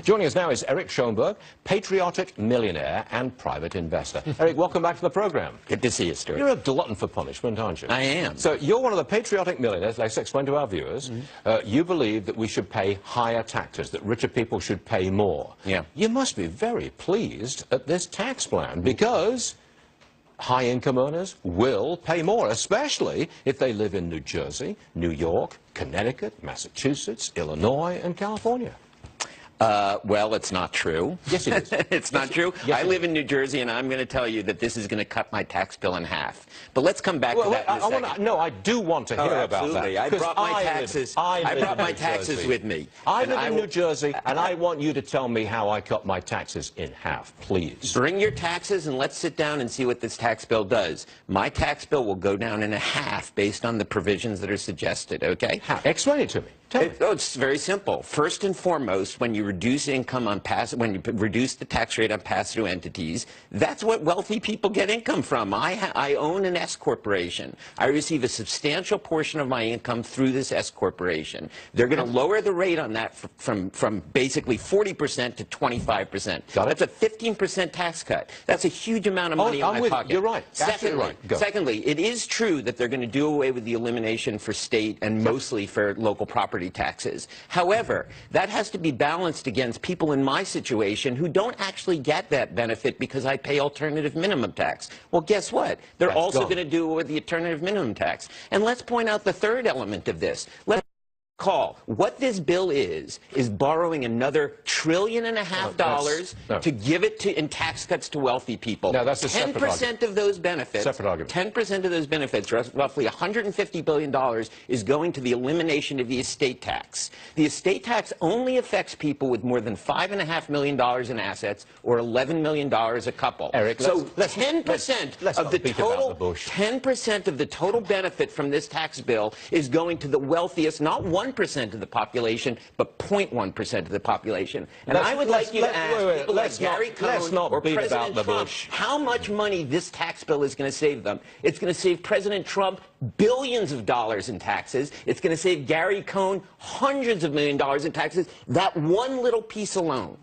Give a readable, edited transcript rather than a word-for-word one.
Joining us now is Eric Schoenberg, patriotic millionaire and private investor. Eric, welcome back to the program. Good to see you, Stuart. You're a glutton for punishment, aren't you? I am. So you're one of the patriotic millionaires. Let's explain to our viewers. You believe that we should pay higher taxes, that richer people should pay more. Yeah. You must be very pleased at this tax plan because high-income earners will pay more, especially if they live in New Jersey, New York, Connecticut, Massachusetts, Illinois, and California. Well, it's not true. Yes, it is. It's not true. Yes, I live in New Jersey, and I'm going to tell you that this is going to cut my tax bill in half. But let's come back to that in a second. No, I do want to hear about that. I brought my taxes. I brought my taxes with me. I live in New Jersey, and I want you to tell me how I cut my taxes in half, please. Bring your taxes, and let's sit down and see what this tax bill does. My tax bill will go down in a half based on the provisions that are suggested, okay? How? Explain it to me. Tell me. It's very simple. First and foremost, when you reduce income on when you reduce the tax rate on pass-through entities, that's what wealthy people get income from. I own an S corporation. I receive a substantial portion of my income through this S corporation. They're going to lower the rate on that from basically 40% to 25%. That's a 15% tax cut. That's a huge amount of money in my pocket. You're right. Absolutely right. Go. Secondly, it is true that they're going to do away with the elimination for state and mostly for local property taxes. However, that has to be balanced against people in my situation who don't actually get that benefit because I pay alternative minimum tax. Well, guess what? They're also going to do away with the alternative minimum tax. And let's point out the third element of this. Let's call what this bill is borrowing another $1.5 trillion to give it to in tax cuts to wealthy people. Now that's a 10% of those benefits. 10% of those benefits, roughly $150 billion, is going to the elimination of the estate tax. The estate tax only affects people with more than $5.5 million in assets, or $11 million a couple. Eric, so 10% of the total 10% of the total benefit from this tax bill is going to the wealthiest, not 1% of the population, but 0.1% of the population. And I would like you to ask people like Gary Cohn or President Trump how much money this tax bill is going to save them. It's going to save President Trump billions of dollars in taxes. It's going to save Gary Cohn hundreds of millions of dollars in taxes. That one little piece alone.